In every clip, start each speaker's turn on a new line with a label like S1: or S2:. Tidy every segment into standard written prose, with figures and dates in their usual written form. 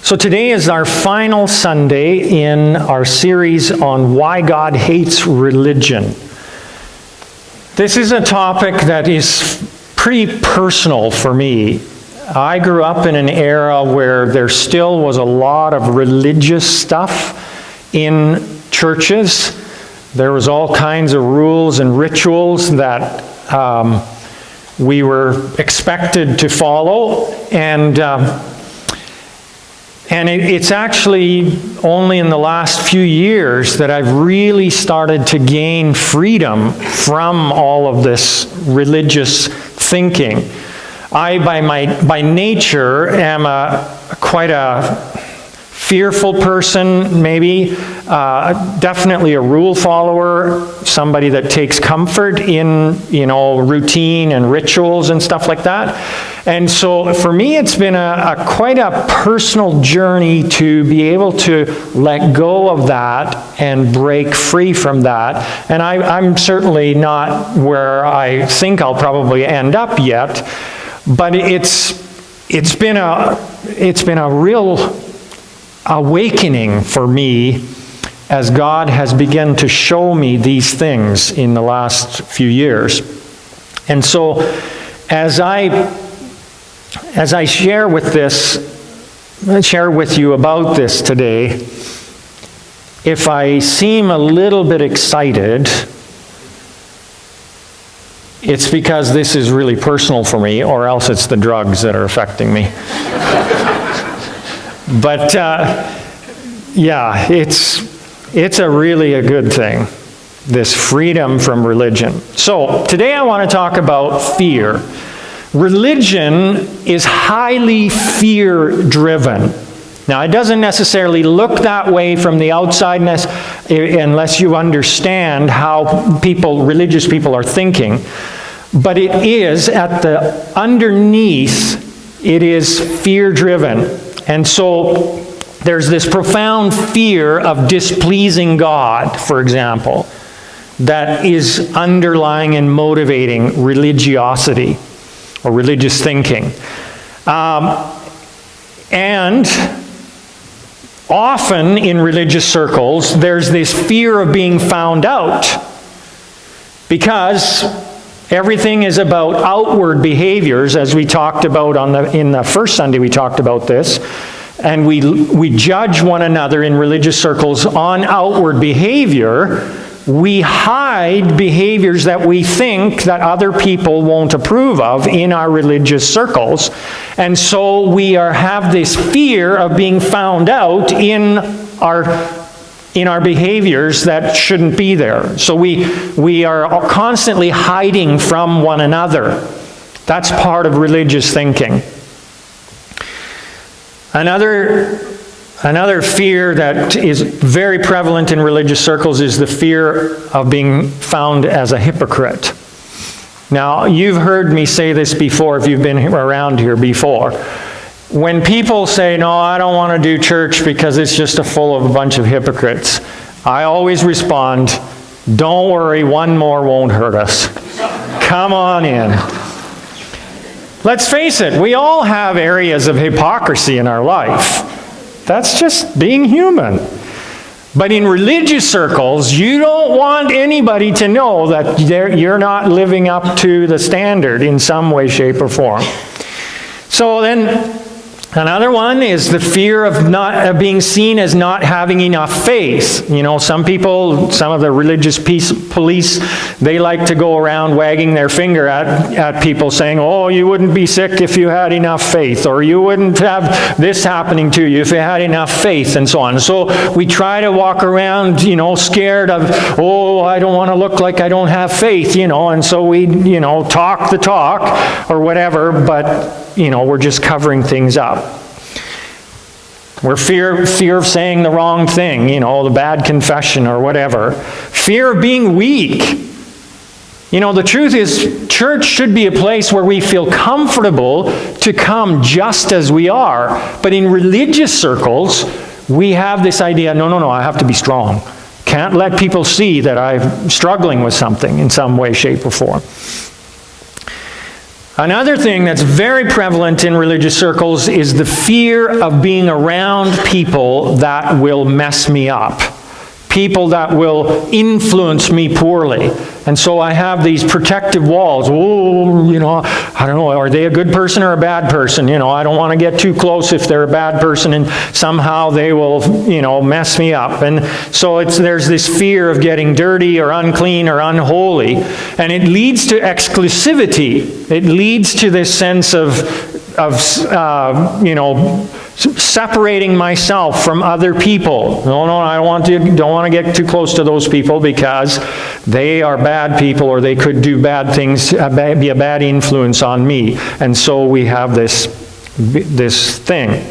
S1: So today is our final Sunday in our series on why God hates religion. This is a topic that is pretty personal for me. I grew up in an era where there still was a lot of religious stuff in churches. There was all kinds of rules and rituals that we were expected to follow, and it's actually only in the last few years that I've really started to gain freedom from all of this religious thinking. I, by nature, am quite a fearful person, maybe. Definitely a rule follower, somebody that takes comfort in, routine and rituals and stuff like that. And so for me, it's been quite a personal journey to be able to let go of that and break free from that. And I'm certainly not where I think I'll probably end up yet, but it's been a real awakening for me as God has begun to show me these things in the last few years. And so as I share with you about this today, if I seem a little bit excited, it's because this is really personal for me, or else it's the drugs that are affecting me. But it's really a good thing, this freedom from religion. So today I want to talk about fear. Religion is highly fear-driven. Now, it doesn't necessarily look that way from the outside unless you understand how religious people are thinking. But it is, underneath, it is fear-driven. And so there's this profound fear of displeasing God, for example, that is underlying and motivating religiosity or religious thinking. And often in religious circles, there's this fear of being found out because everything is about outward behaviors, as we talked about in the first Sunday we talked about this. And we judge one another in religious circles on outward behavior. We hide behaviors that we think that other people won't approve of in our religious circles. And so we have this fear of being found out in our behaviors that shouldn't be there. So we are constantly hiding from one another. That's part of religious thinking. Another fear that is very prevalent in religious circles is the fear of being found as a hypocrite. Now, you've heard me say this before if you've been around here before. When people say, no, I don't want to do church because it's just full of a bunch of hypocrites, I always respond, don't worry, one more won't hurt us. Come on in. Let's face it, we all have areas of hypocrisy in our life. That's just being human. But in religious circles, you don't want anybody to know that you're not living up to the standard in some way, shape, or form. So then, another one is the fear of being seen as not having enough faith. Some of the religious police, they like to go around wagging their finger at people saying, oh, you wouldn't be sick if you had enough faith, or you wouldn't have this happening to you if you had enough faith, and so on. So we try to walk around, scared of, oh, I don't want to look like I don't have faith, and so we, talk the talk or whatever, but we're just covering things up. We're fear of saying the wrong thing, the bad confession or whatever. Fear of being weak. The truth is, church should be a place where we feel comfortable to come just as we are. But in religious circles, we have this idea, no, I have to be strong. Can't let people see that I'm struggling with something in some way, shape, or form. Another thing that's very prevalent in religious circles is the fear of being around people that will mess me up. People that will influence me poorly. And so I have these protective walls. Oh, I don't know, are they a good person or a bad person? I don't want to get too close if they're a bad person and somehow they will, mess me up. And so there's this fear of getting dirty or unclean or unholy. And it leads to exclusivity. It leads to this sense of separating myself from other people. No, I don't want to get too close to those people because they are bad people or they could do bad things, be a bad influence on me. And so we have this thing.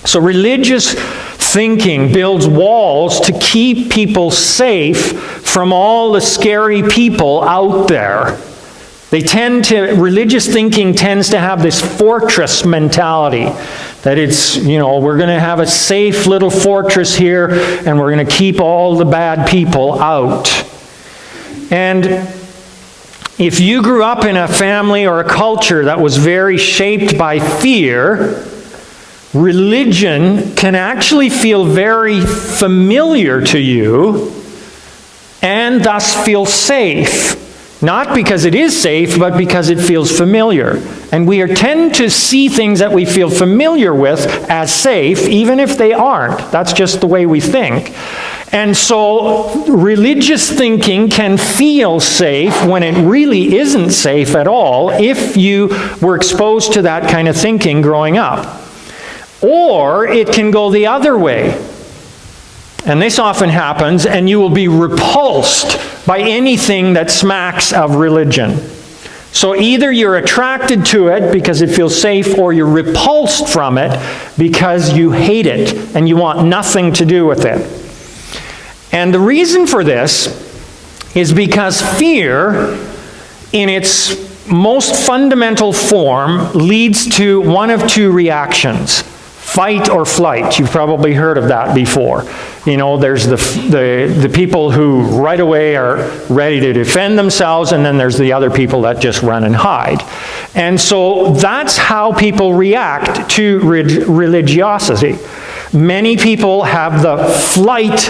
S1: So religious thinking builds walls to keep people safe from all the scary people out there. Religious thinking tends to have this fortress mentality, that it's, we're going to have a safe little fortress here and we're going to keep all the bad people out. And if you grew up in a family or a culture that was very shaped by fear, religion can actually feel very familiar to you and thus feel safe. Not because it is safe, but because it feels familiar. And we tend to see things that we feel familiar with as safe, even if they aren't. That's just the way we think. And so religious thinking can feel safe when it really isn't safe at all if you were exposed to that kind of thinking growing up. Or it can go the other way. And this often happens, and you will be repulsed by anything that smacks of religion. So either you're attracted to it because it feels safe, or you're repulsed from it because you hate it and you want nothing to do with it. And the reason for this is because fear, in its most fundamental form, leads to one of two reactions: fight or flight. You've probably heard of that before. There's the people who right away are ready to defend themselves, and then there's the other people that just run and hide. And so that's how people react to religiosity. Many people have the flight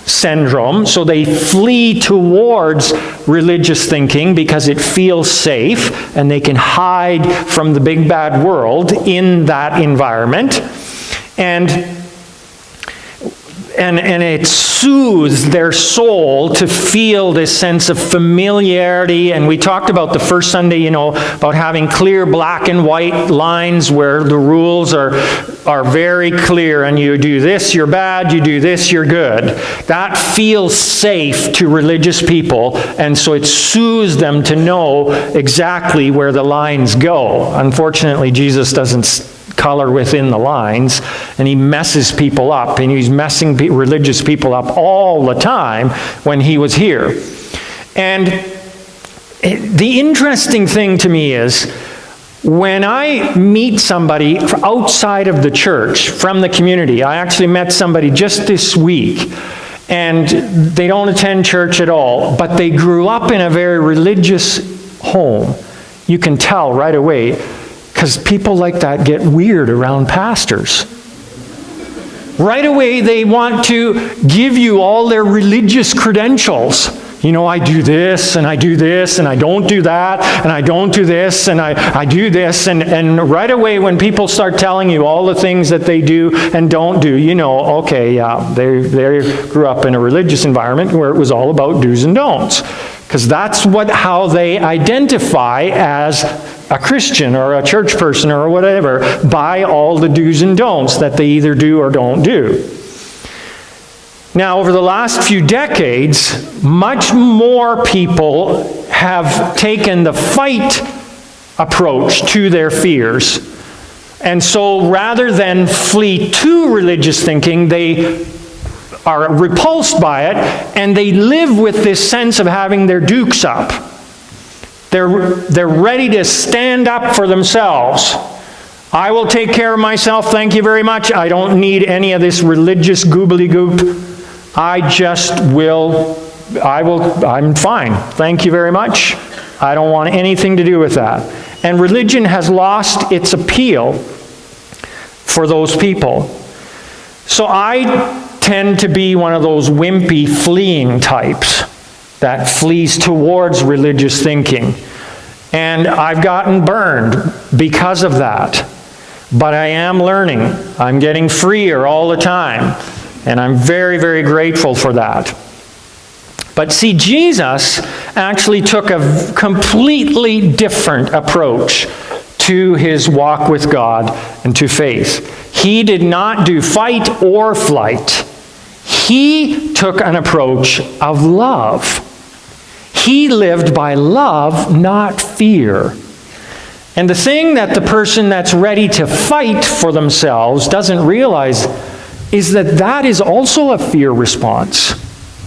S1: syndrome, so they flee towards religious thinking because it feels safe, and they can hide from the big bad world in that environment. And it soothes their soul to feel this sense of familiarity. And we talked about the first Sunday, about having clear black and white lines where the rules are very clear, and you do this, you're bad, you do this, you're good. That feels safe to religious people, and so it soothes them to know exactly where the lines go. Unfortunately, Jesus doesn't color within the lines, and he messes people up, and he's messing religious people up all the time when he was here. And the interesting thing to me is, when I meet somebody outside of the church, from the community, I actually met somebody just this week, and they don't attend church at all, but they grew up in a very religious home. You can tell right away, because people like that get weird around pastors. Right away, they want to give you all their religious credentials. I do this, and I do this, and I don't do that, and I don't do this, and I do this. And right away, when people start telling you all the things that they do and don't do, okay, yeah, they grew up in a religious environment where it was all about do's and don'ts. Because that's how they identify as a Christian or a church person or whatever, by all the do's and don'ts that they either do or don't do. Now, over the last few decades, much more people have taken the fight approach to their fears. And so rather than flee to religious thinking, they are repulsed by it, and they live with this sense of having their dukes up. They're ready to stand up for themselves. I will take care of myself, thank you very much. I don't need any of this religious goobly-goop. I'm fine, thank you very much. I don't want anything to do with that. And religion has lost its appeal for those people. So I tend to be one of those wimpy fleeing types that flees towards religious thinking. And I've gotten burned because of that. But I am learning. I'm getting freer all the time. And I'm very, very grateful for that. But see, Jesus actually took a completely different approach to his walk with God and to faith. He did not do fight or flight. He took an approach of love. He lived by love, not fear. And the thing that the person that's ready to fight for themselves doesn't realize is that that is also a fear response.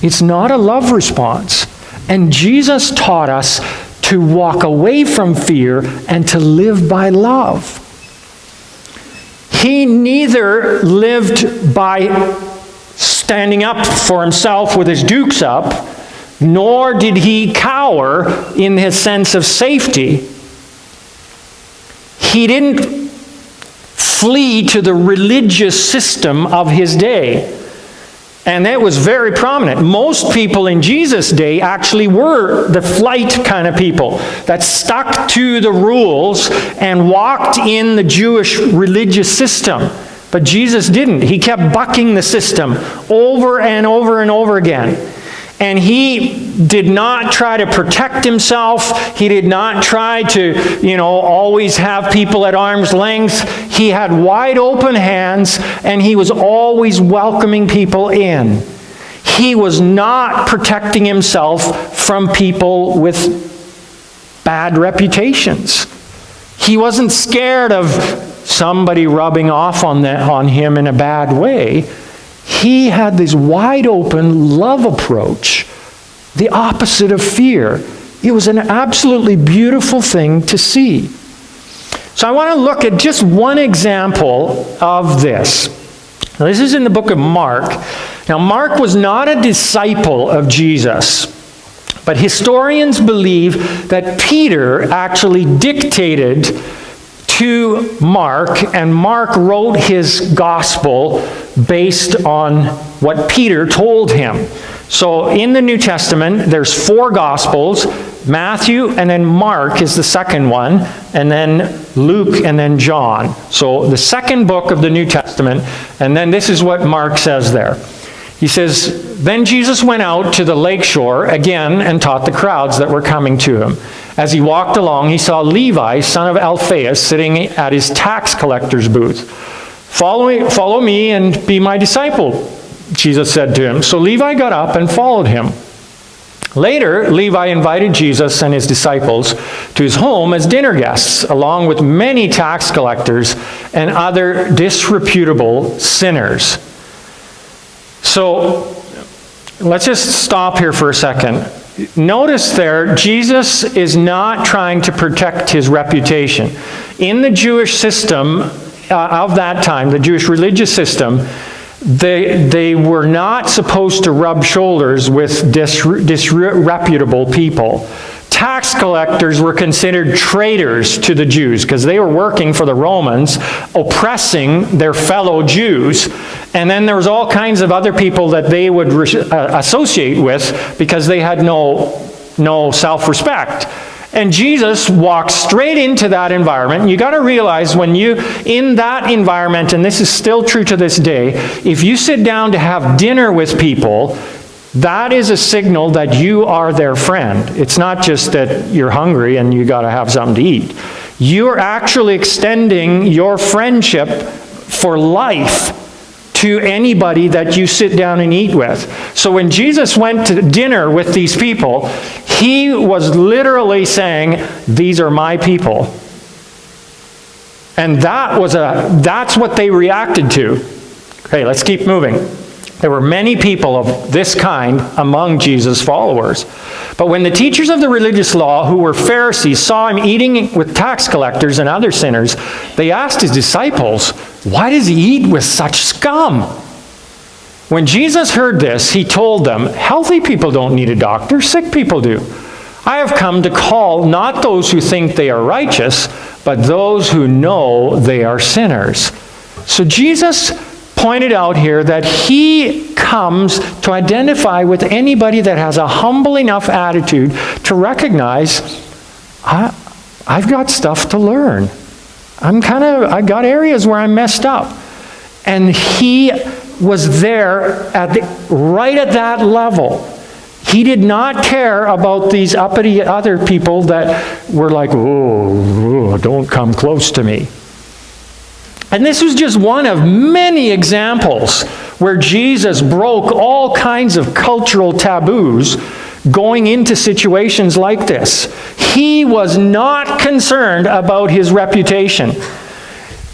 S1: It's not a love response. And Jesus taught us to walk away from fear and to live by love. He neither lived by standing up for himself with his dukes up, nor did he cower in his sense of safety. He didn't flee to the religious system of his day. And that was very prominent. Most people in Jesus' day actually were the flight kind of people that stuck to the rules and walked in the Jewish religious system. But Jesus didn't. He kept bucking the system over and over and over again. And he did not try to protect himself. He did not try to, always have people at arm's length. He had wide open hands, and he was always welcoming people in. He was not protecting himself from people with bad reputations. He wasn't scared of somebody rubbing off on him in a bad way. He had this wide open love approach, the opposite of fear. It was an absolutely beautiful thing to see. So I want to look at just one example of this. Now, this is in the book of Mark. Now, Mark was not a disciple of Jesus, but historians believe that Peter actually dictated to Mark, and Mark wrote his gospel based on what Peter told him. So in the New Testament, there's 4 gospels: Matthew, and then Mark is the second one, and then Luke, and then John. So the second book of the New Testament, and then this is what Mark says there. He says, "Then Jesus went out to the lakeshore again and taught the crowds that were coming to him. As he walked along, he saw Levi, son of Alphaeus, sitting at his tax collector's booth. 'Follow me and be my disciple,' Jesus said to him. So Levi got up and followed him. Later, Levi invited Jesus and his disciples to his home as dinner guests, along with many tax collectors and other disreputable sinners." So let's just stop here for a second. Notice there, Jesus is not trying to protect his reputation. In the Jewish system of that time, the Jewish religious system, they were not supposed to rub shoulders with disreputable people. Tax collectors were considered traitors to the Jews because they were working for the Romans, oppressing their fellow Jews. And then there was all kinds of other people that they would associate with because they had no self-respect. And Jesus walks straight into that environment. You got to realize when you, in that environment, and this is still true to this day, if you sit down to have dinner with people, that is a signal that you are their friend. It's not just that you're hungry and you got to have something to eat. You're actually extending your friendship for life to anybody that you sit down and eat with. So when Jesus went to dinner with these people, he was literally saying, "These are my people." And that's what they reacted to. Okay, let's keep moving. There were many people of this kind among Jesus' followers. But when the teachers of the religious law, who were Pharisees, saw him eating with tax collectors and other sinners, they asked his disciples, "Why does he eat with such scum?" When Jesus heard this, he told them, "Healthy people don't need a doctor, sick people do. I have come to call not those who think they are righteous, but those who know they are sinners. So Jesus pointed out here that he comes to identify with anybody that has a humble enough attitude to recognize, I've got stuff to learn. I've got areas where I'm messed up. And he was there right at that level. He did not care about these uppity other people that were like, oh, don't come close to me. And this was just one of many examples where Jesus broke all kinds of cultural taboos going into situations like this. He was not concerned about his reputation.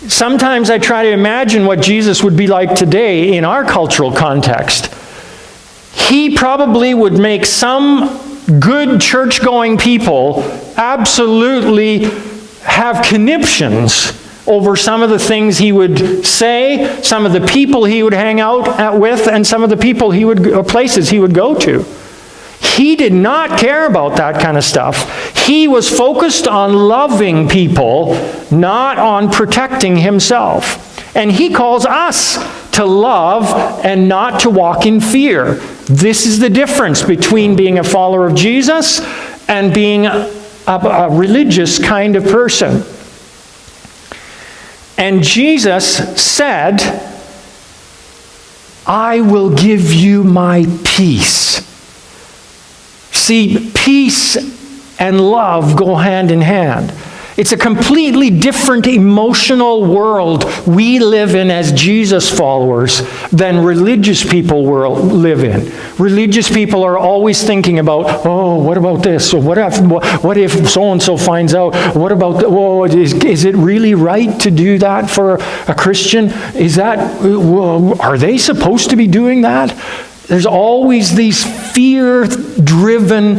S1: Sometimes I try to imagine what Jesus would be like today in our cultural context. He probably would make some good church-going people absolutely have conniptions over some of the things he would say, some of the people he would hang out with, and some of the places he would go to. He did not care about that kind of stuff. He was focused on loving people, not on protecting himself. And he calls us to love and not to walk in fear. This is the difference between being a follower of Jesus and being a religious kind of person. And Jesus said, I will give you my peace. See, peace and love go hand in hand. It's a completely different emotional world we live in as Jesus followers than religious people live in. Religious people are always thinking about, oh, what about this? Or what if so-and-so finds out? What about, is it really right to do that for a Christian? Are they supposed to be doing that? There's always these fear-driven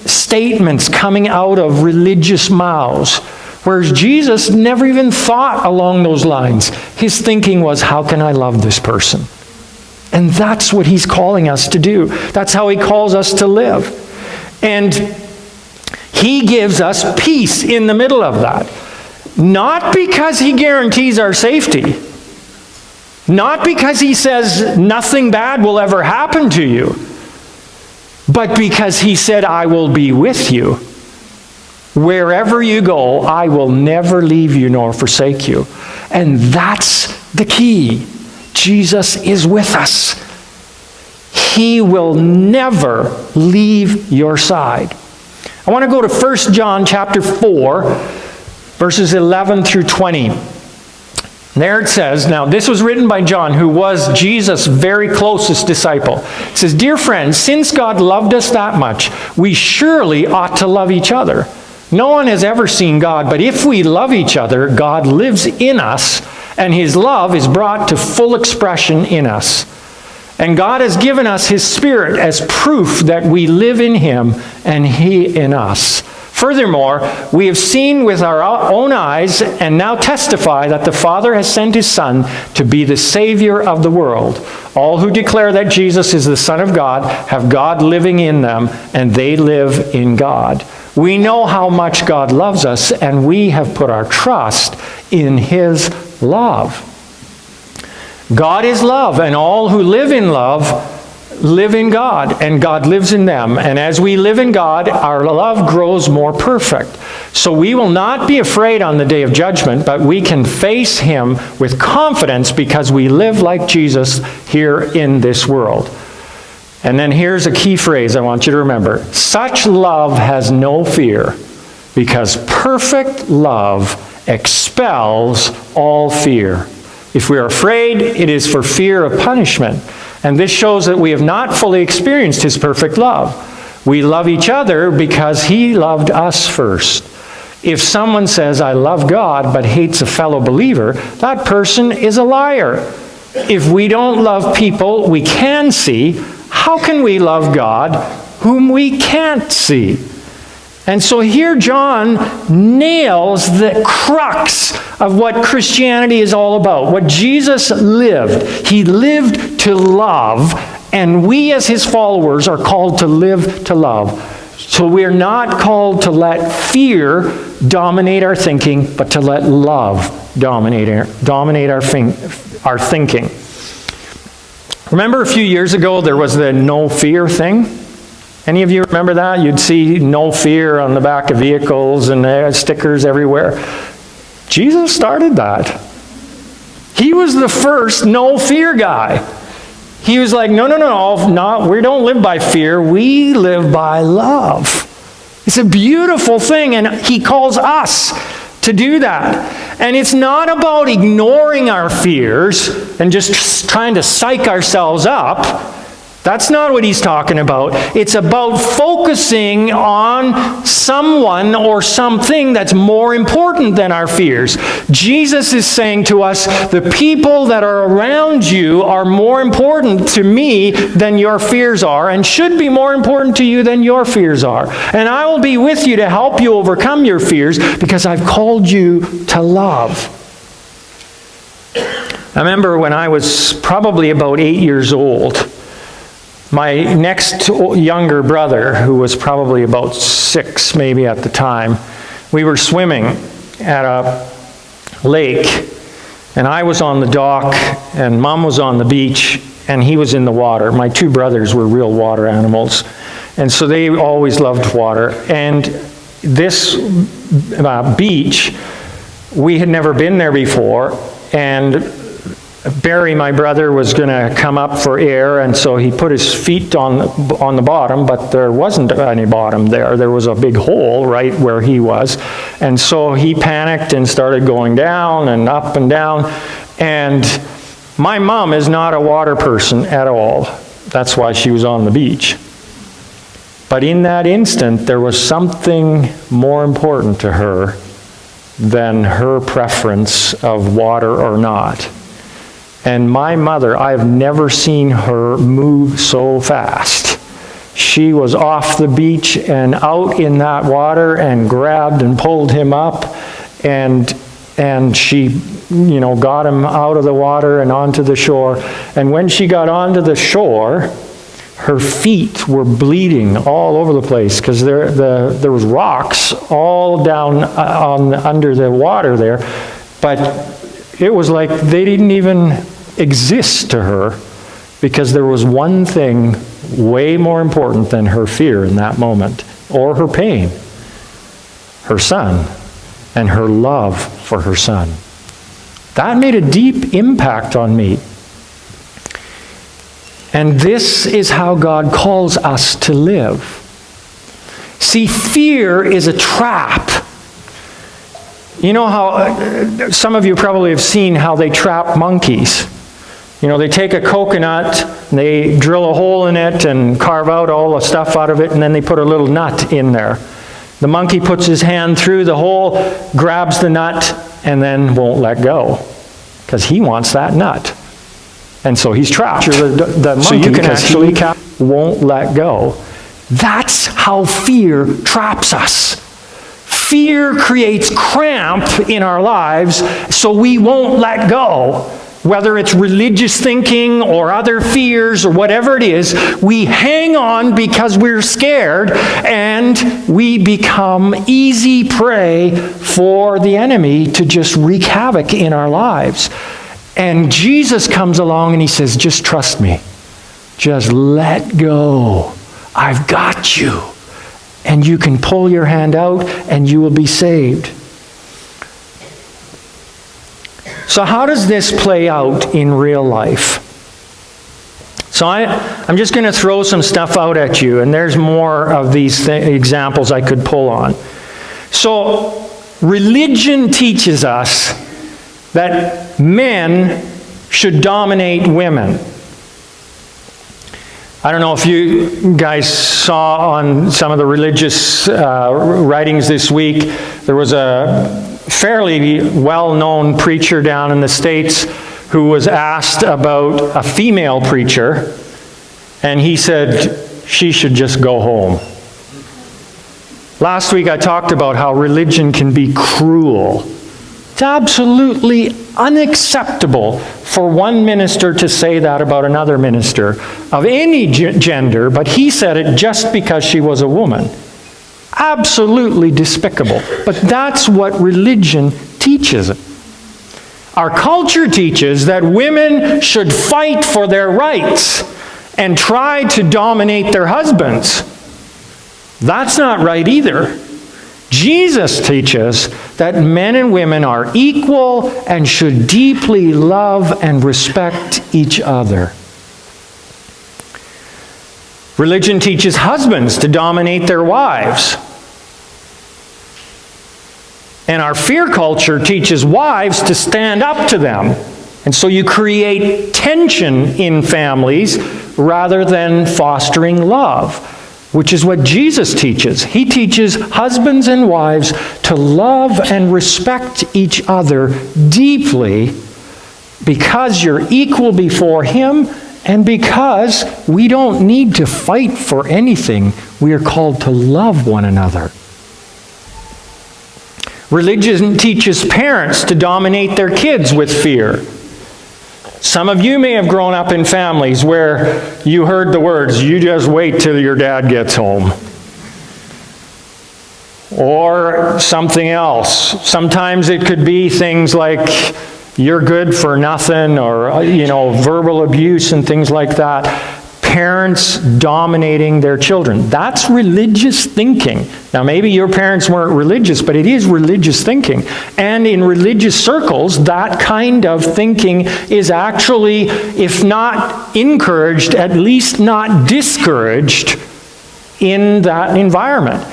S1: statements coming out of religious mouths. Whereas Jesus never even thought along those lines. His thinking was, how can I love this person? And that's what he's calling us to do. That's how he calls us to live. And he gives us peace in the middle of that. Not because he guarantees our safety. Not because he says nothing bad will ever happen to you. But because he said, I will be with you. Wherever you go, I will never leave you nor forsake you. And that's the key. Jesus is with us. He will never leave your side. I want to go to 1 John chapter 4, verses 11 through 20. There it says, now this was written by John, who was Jesus' very closest disciple. It says, Dear friends, since God loved us that much, we surely ought to love each other. No one has ever seen God, but if we love each other, God lives in us, and his love is brought to full expression in us. And God has given us his Spirit as proof that we live in him and he in us. Furthermore, we have seen with our own eyes and now testify that the Father has sent his Son to be the Savior of the world. All who declare that Jesus is the Son of God have God living in them, and they live in God. We know how much God loves us, and we have put our trust in his love. God is love, and all who live in love live in God, and God lives in them. And as we live in God, our love grows more perfect. So we will not be afraid on the day of judgment, but we can face him with confidence because we live like Jesus here in this world. And then here's a key phrase I want you to remember. Such love has no fear, because perfect love expels all fear. If we are afraid, it is for fear of punishment. And this shows that we have not fully experienced his perfect love. We love each other because he loved us first. If someone says, I love God, but hates a fellow believer, that person is a liar. If we don't love people we can see, how can we love God whom we can't see? And so here John nails the crux of what Christianity is all about, what Jesus lived. He lived to love, and we as his followers are called to live to love. So we're not called to let fear dominate our thinking, but to let love dominate our thinking. Remember a few years ago there was the no fear thing? Any of you remember that? You'd see no fear on the back of vehicles and stickers everywhere. Jesus started that. He was the first no fear guy. He was like, no, we don't live by fear. We live by love. It's a beautiful thing, and he calls us to do that. And it's not about ignoring our fears and just trying to psych ourselves up. That's not what he's talking about. It's about focusing on someone or something that's more important than our fears. Jesus is saying to us, the people that are around you are more important to me than your fears are, and should be more important to you than your fears are. And I will be with you to help you overcome your fears because I've called you to love. I remember when I was probably about 8 years old, my next younger brother, who was probably about 6 maybe at the time, we were swimming at a lake, and I was on the dock, and Mom was on the beach, and he was in the water. My 2 brothers were real water animals, and so they always loved water. And this beach, we had never been there before, and Barry, my brother, was going to come up for air, and so he put his feet on the bottom, but there wasn't any bottom there. There was a big hole right where he was. And so he panicked and started going down and up and down. And my mom is not a water person at all. That's why she was on the beach. But in that instant, there was something more important to her than her preference of water or not. And my mother, I've never seen her move so fast. She was off the beach and out in that water and grabbed and pulled him up, and she, got him out of the water and onto the shore. And when she got onto the shore, her feet were bleeding all over the place because there was rocks all down under the water there. But it was like they didn't even exist to her because there was one thing way more important than her fear in that moment or her pain. Her son and her love for her son. That made a deep impact on me. And this is how God calls us to live. See, fear is a trap. You know how, some of you probably have seen how they trap monkeys. They take a coconut, they drill a hole in it and carve out all the stuff out of it, and then they put a little nut in there. The monkey puts his hand through the hole, grabs the nut, and then won't let go because he wants that nut. And so he's trapped. The monkey, so you can actually won't let go. That's how fear traps us. Fear creates cramp in our lives, so we won't let go. Whether it's religious thinking or other fears or whatever it is, we hang on because we're scared, and we become easy prey for the enemy to just wreak havoc in our lives. And Jesus comes along and he says, just trust me. Just let go. I've got you. And you can pull your hand out and you will be saved. So how does this play out in real life? So I'm just going to throw some stuff out at you, and there's more of these examples I could pull on. So religion teaches us that men should dominate women. I don't know if you guys saw on some of the religious writings this week, there was a fairly well-known preacher down in the States who was asked about a female preacher, and he said she should just go home. Last week I talked about how religion can be cruel. It's absolutely unacceptable for one minister to say that about another minister of any gender, but he said it just because she was a woman. Absolutely despicable. But that's what religion teaches. Our culture teaches that women should fight for their rights and try to dominate their husbands. That's not right either. Jesus teaches that men and women are equal and should deeply love and respect each other. Religion teaches husbands to dominate their wives. And our fear culture teaches wives to stand up to them. And so you create tension in families rather than fostering love, which is what Jesus teaches. He teaches husbands and wives to love and respect each other deeply because you're equal before Him and because we don't need to fight for anything. We are called to love one another. Religion teaches parents to dominate their kids with fear. Some of you may have grown up in families where you heard the words, "You just wait till your dad gets home." Or something else. Sometimes it could be things like, "You're good for nothing," or, verbal abuse and things like that. Parents dominating their children. That's religious thinking. Now, maybe your parents weren't religious, but it is religious thinking. And in religious circles, that kind of thinking is actually, if not encouraged, at least not discouraged in that environment.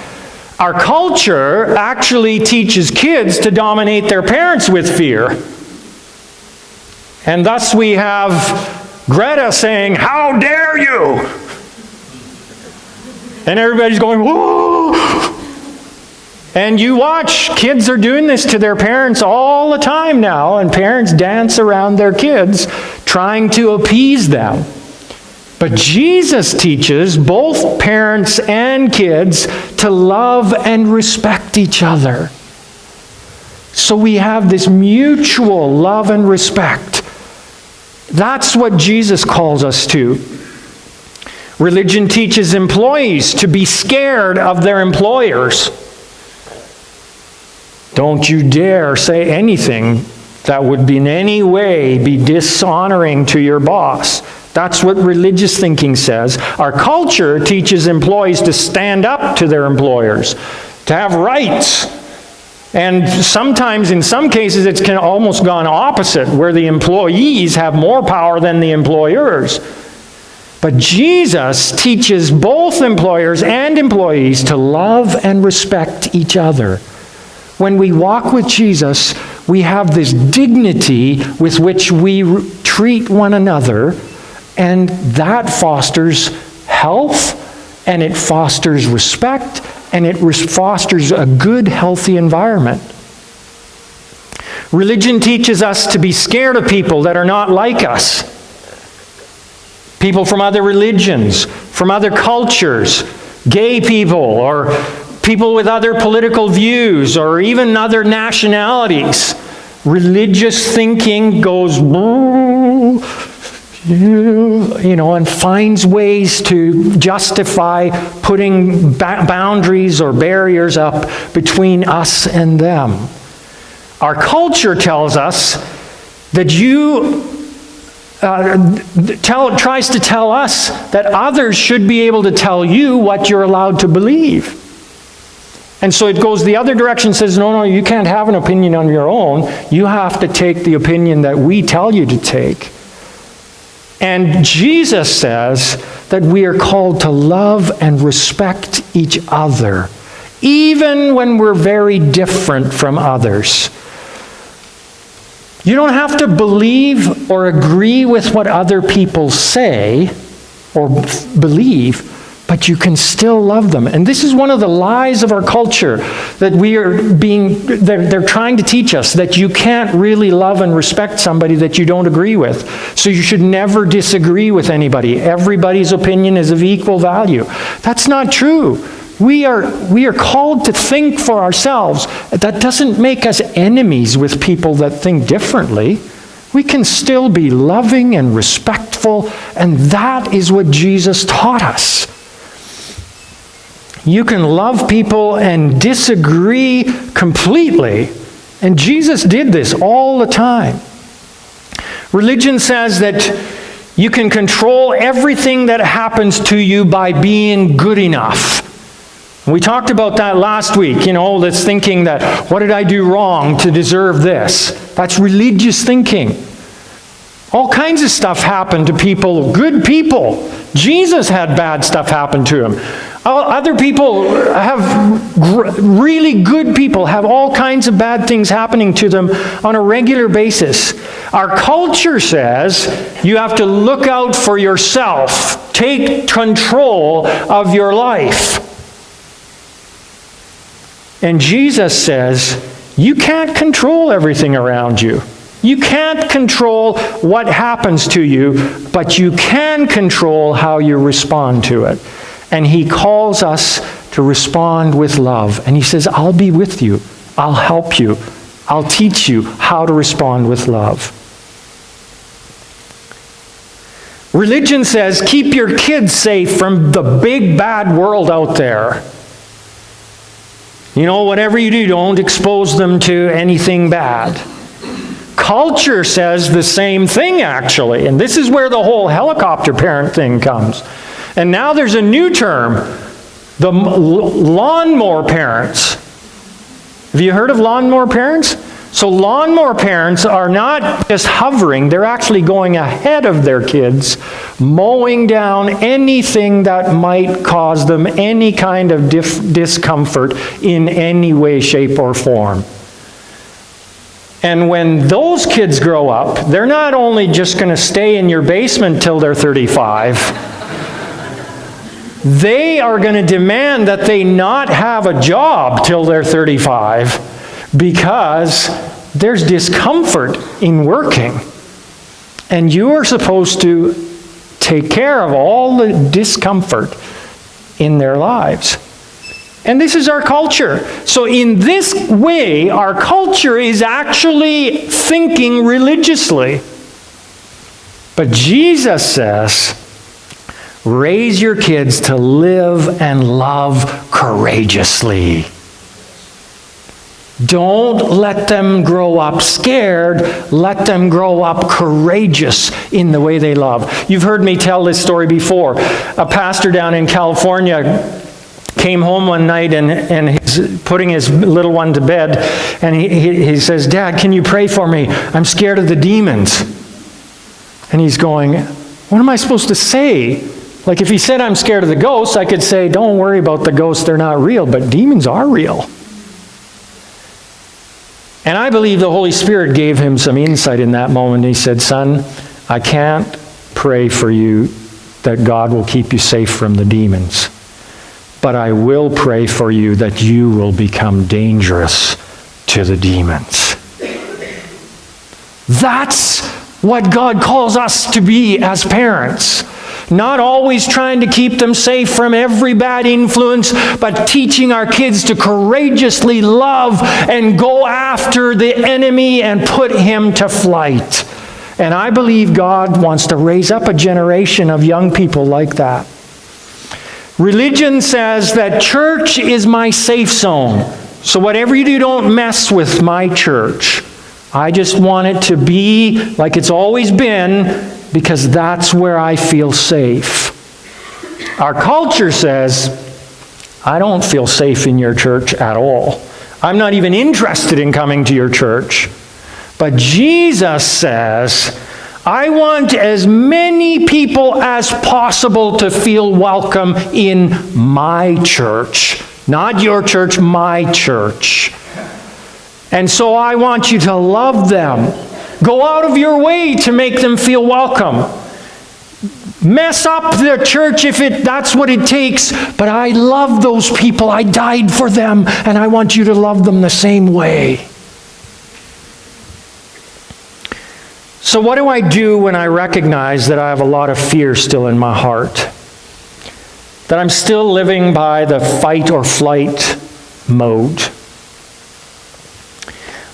S1: Our culture actually teaches kids to dominate their parents with fear. And thus we have Greta saying, "How dare you?" And everybody's going, "Whoa!" And you watch, kids are doing this to their parents all the time now, and parents dance around their kids trying to appease them. But Jesus teaches both parents and kids to love and respect each other. So we have this mutual love and respect. That's what Jesus calls us to. Religion teaches employees to be scared of their employers. Don't you dare say anything that would in any way be dishonoring to your boss. That's what religious thinking says. Our culture teaches employees to stand up to their employers, to have rights. And sometimes, in some cases, it's almost gone opposite, where the employees have more power than the employers. But Jesus teaches both employers and employees to love and respect each other. When we walk with Jesus, we have this dignity with which we treat one another, and that fosters health, and it fosters respect, and it fosters a good, healthy environment. Religion teaches us to be scared of people that are not like us. People from other religions, from other cultures, gay people, or people with other political views, or even other nationalities. Religious thinking goes, and finds ways to justify putting boundaries or barriers up between us and them. Our culture tells us that tries to tell us that others should be able to tell you what you're allowed to believe. And so it goes the other direction, says, no, you can't have an opinion on your own. You have to take the opinion that we tell you to take. And Jesus says that we are called to love and respect each other, even when we're very different from others. You don't have to believe or agree with what other people say or believe, but you can still love them. And this is one of the lies of our culture, that they're trying to teach us that you can't really love and respect somebody that you don't agree with. So you should never disagree with anybody. Everybody's opinion is of equal value. That's not true. We are called to think for ourselves. That doesn't make us enemies with people that think differently. We can still be loving and respectful, and that is what Jesus taught us. You can love people and disagree completely. And Jesus did this all the time. Religion says that you can control everything that happens to you by being good enough. We talked about that last week, this thinking that, what did I do wrong to deserve this? That's religious thinking. All kinds of stuff happened to people, good people. Jesus had bad stuff happen to him. Other people really good people have all kinds of bad things happening to them on a regular basis. Our culture says you have to look out for yourself. Take control of your life. And Jesus says, you can't control everything around you. You can't control what happens to you, but you can control how you respond to it. And he calls us to respond with love. And he says, I'll be with you. I'll help you. I'll teach you how to respond with love. Religion says, keep your kids safe from the big bad world out there. Whatever you do, don't expose them to anything bad. Culture says the same thing, actually. And this is where the whole helicopter parent thing comes. And now there's a new term, the lawnmower parents. Have you heard of lawnmower parents? So lawnmower parents are not just hovering, they're actually going ahead of their kids, mowing down anything that might cause them any kind of discomfort in any way, shape, or form. And when those kids grow up, they're not only just going to stay in your basement till they're 35, they are going to demand that they not have a job till they're 35 because there's discomfort in working. And you are supposed to take care of all the discomfort in their lives. And this is our culture. So in this way, our culture is actually thinking religiously. But Jesus says, raise your kids to live and love courageously. Don't let them grow up scared. Let them grow up courageous in the way they love. You've heard me tell this story before. A pastor down in California came home one night and he's putting his little one to bed, and he says, Dad, can you pray for me? I'm scared of the demons. And he's going, what am I supposed to say? Like if he said I'm scared of the ghosts, I could say, don't worry about the ghosts, they're not real, but demons are real. And I believe the Holy Spirit gave him some insight in that moment. He said, son, I can't pray for you that God will keep you safe from the demons. But I will pray for you that you will become dangerous to the demons. That's what God calls us to be as parents. Not always trying to keep them safe from every bad influence, but teaching our kids to courageously love and go after the enemy and put him to flight. And I believe God wants to raise up a generation of young people like that. Religion says that church is my safe zone. So whatever you do, don't mess with my church. I just want it to be like it's always been, because that's where I feel safe. Our culture says, I don't feel safe in your church at all. I'm not even interested in coming to your church. But Jesus says, I want as many people as possible to feel welcome in my church. Not your church, my church. And so I want you to love them. Go out of your way to make them feel welcome. Mess up the church if that's what it takes. But I love those people. I died for them. And I want you to love them the same way. So what do I do when I recognize that I have a lot of fear still in my heart? That I'm still living by the fight or flight mode?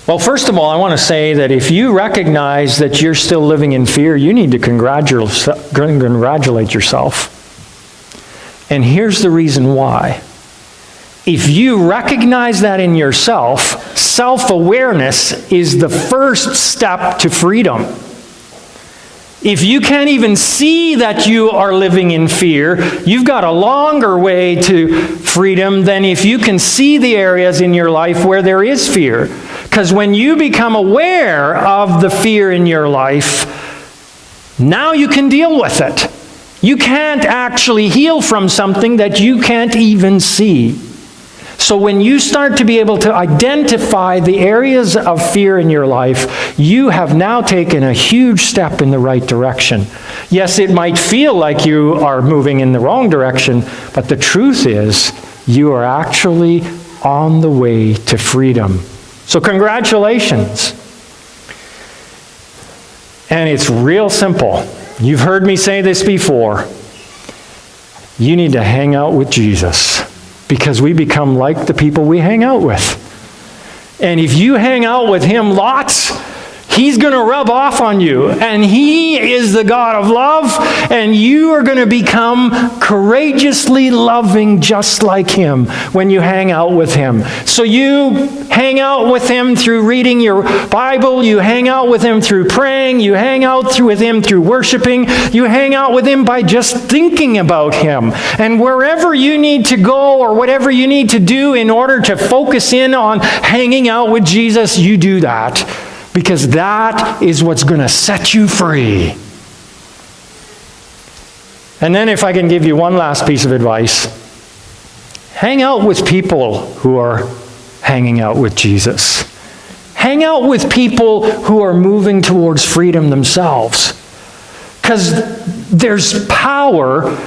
S1: Well, first of all, I want to say that if you recognize that you're still living in fear, you need to congratulate yourself. And here's the reason why. If you recognize that in yourself, self-awareness is the first step to freedom. If you can't even see that you are living in fear, you've got a longer way to freedom than if you can see the areas in your life where there is fear. Because when you become aware of the fear in your life, now you can deal with it. You can't actually heal from something that you can't even see. So when you start to be able to identify the areas of fear in your life, you have now taken a huge step in the right direction. Yes, it might feel like you are moving in the wrong direction, but the truth is you are actually on the way to freedom. So congratulations. And it's real simple. You've heard me say this before. You need to hang out with Jesus. Because we become like the people we hang out with. And if you hang out with him lots, he's going to rub off on you. And he is the God of love, and you are going to become courageously loving just like him when you hang out with him. So you hang out with him through reading your Bible, you hang out with him through praying, you hang out with him through worshiping, you hang out with him by just thinking about him. And wherever you need to go or whatever you need to do in order to focus in on hanging out with Jesus, you do that. Because that is what's going to set you free. And then if I can give you one last piece of advice, hang out with people who are hanging out with Jesus. Hang out with people who are moving towards freedom themselves. Because there's power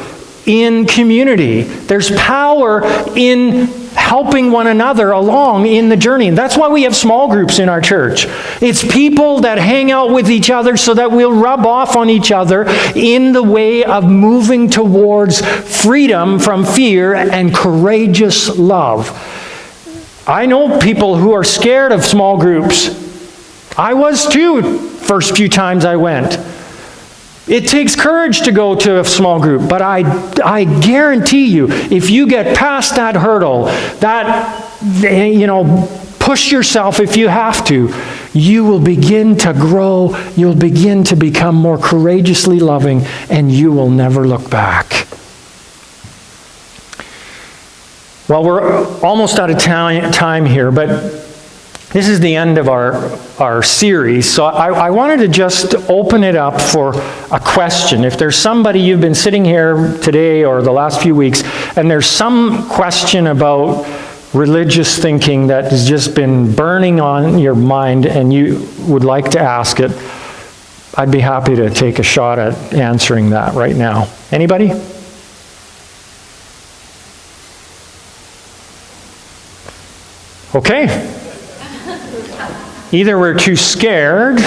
S1: in community. There's power in helping one another along in the journey. And that's why we have small groups in our church. It's people that hang out with each other so that we'll rub off on each other in the way of moving towards freedom from fear and courageous love. I know people who are scared of small groups. I was too, first few times I went. It takes courage to go to a small group, but I guarantee you, if you get past that hurdle, push yourself if you have to, you will begin to grow, you'll begin to become more courageously loving, and you will never look back. Well, we're almost out of time here, but this is the end of our series, so I wanted to just open it up for a question. If there's somebody, you've been sitting here today or the last few weeks, and there's some question about religious thinking that has just been burning on your mind and you would like to ask it, I'd be happy to take a shot at answering that right now. Anybody? Okay. Either we're too scared.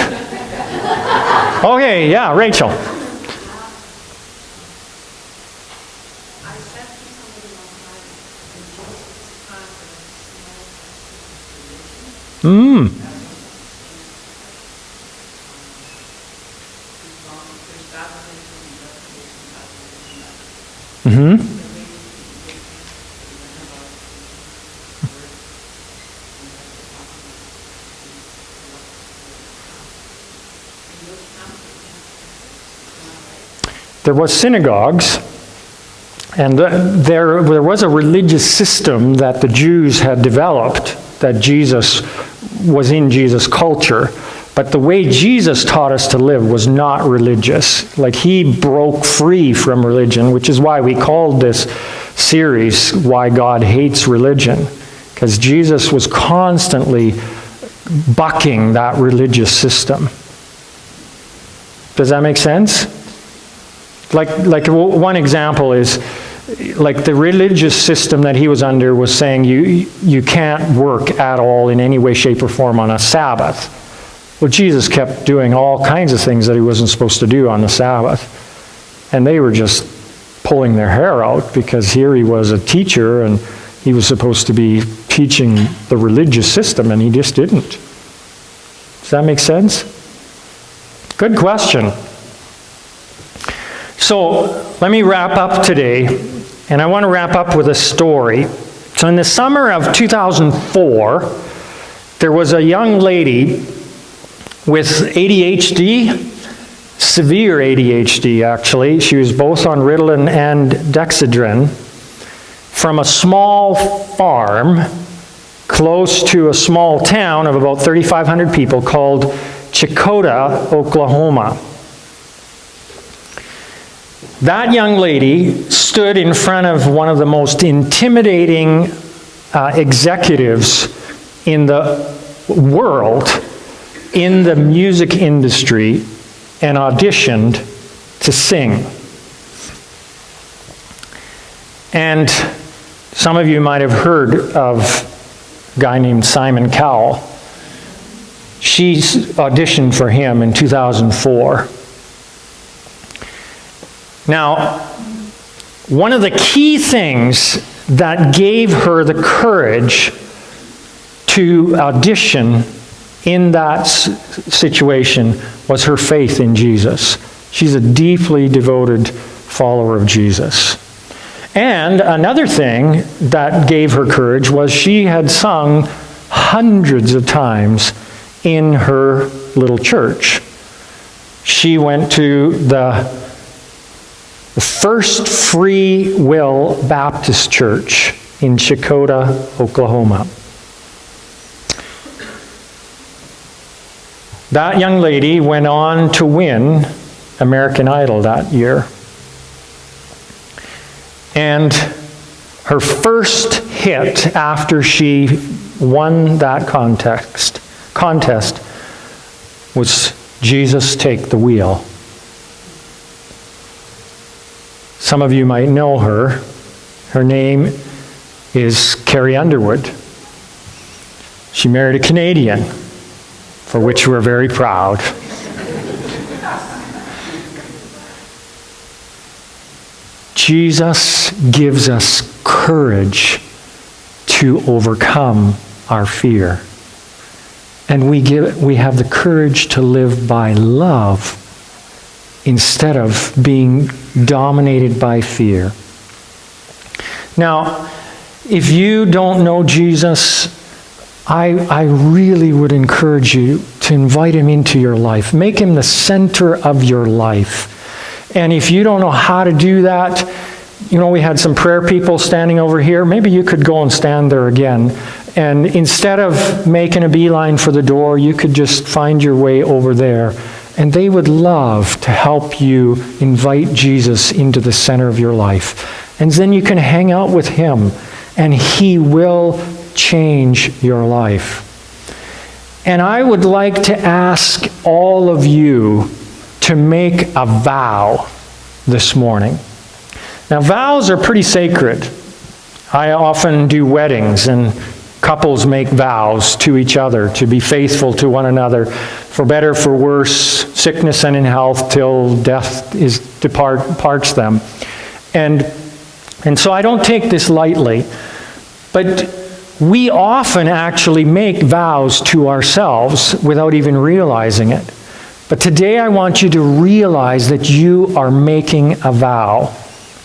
S1: Okay, yeah, Rachel. There was synagogues, and there was a religious system that the Jews had developed, that Jesus was in Jesus' culture. But the way Jesus taught us to live was not religious. Like, he broke free from religion, which is why we called this series, Why God Hates Religion. Because Jesus was constantly bucking that religious system. Does that make sense? Like one example is, like, the religious system that he was under was saying you can't work at all in any way, shape, or form on a Sabbath. Well, Jesus kept doing all kinds of things that he wasn't supposed to do on the Sabbath. And they were just pulling their hair out, because here he was a teacher and he was supposed to be teaching the religious system, and he just didn't. Does that make sense? Good question. So let me wrap up today, and I want to wrap up with a story. So in the summer of 2004, there was a young lady with ADHD, severe ADHD actually. She was both on Ritalin and Dexedrine, from a small farm close to a small town of about 3,500 people called Chakota, Oklahoma. That young lady stood in front of one of the most intimidating executives in the world in the music industry and auditioned to sing. And some of you might have heard of a guy named Simon Cowell. She auditioned for him in 2004. Now, one of the key things that gave her the courage to audition in that situation was her faith in Jesus. She's a deeply devoted follower of Jesus. And another thing that gave her courage was she had sung hundreds of times in her little church. She went to the First Free Will Baptist Church in Chakota, Oklahoma. That young lady went on to win American Idol that year. And her first hit after she won that contest was Jesus Take the Wheel. Some of you might know her. Her name is Carrie Underwood. She married a Canadian, for which we're very proud. Jesus gives us courage to overcome our fear. And we have the courage to live by love instead of being dominated by fear. Now, if you don't know Jesus, I really would encourage you to invite him into your life. Make him the center of your life. And if you don't know how to do that, we had some prayer people standing over here. Maybe you could go and stand there again. And instead of making a beeline for the door, you could just find your way over there. And they would love to help you invite Jesus into the center of your life. And then you can hang out with him, and he will change your life. And I would like to ask all of you to make a vow this morning. Now, vows are pretty sacred. I often do weddings, and couples make vows to each other to be faithful to one another, for better, for worse, sickness and in health, till death departs them. And so I don't take this lightly, but we often actually make vows to ourselves without even realizing it. But today I want you to realize that you are making a vow.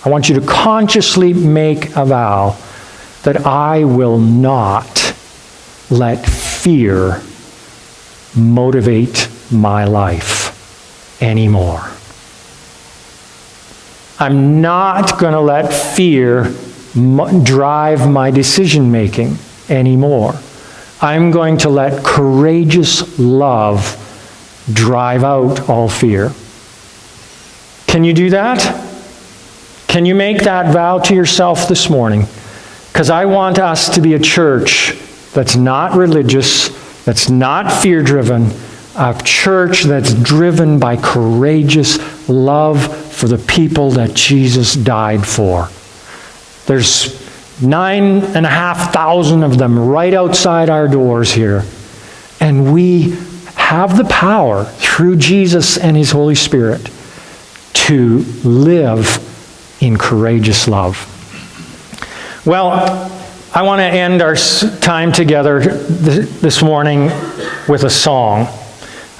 S1: I want you to consciously make a vow that I will not let fear motivate my life anymore. I'm not going to let fear drive my decision making anymore. I'm going to let courageous love drive out all fear. Can you do that? Can you make that vow to yourself this morning? Because I want us to be a church that's not religious, that's not fear-driven, a church that's driven by courageous love for the people that Jesus died for. There's 9,500 of them right outside our doors here. And we have the power through Jesus and his Holy Spirit to live in courageous love. Well, I want to end our time together this morning with a song.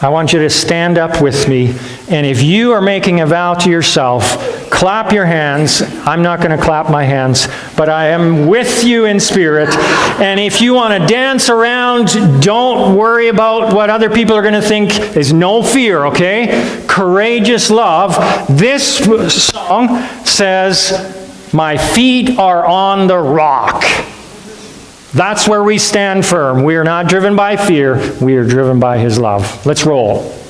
S1: I want you to stand up with me, and if you are making a vow to yourself, Clap your hands. I'm not going to clap my hands, but I am with you in spirit. And if you want to dance around, don't worry about what other people are going to think. There's no fear, okay? Courageous love. This song says, my feet are on the rock. That's where we stand firm. We are not driven by fear. We are driven by his love. Let's roll.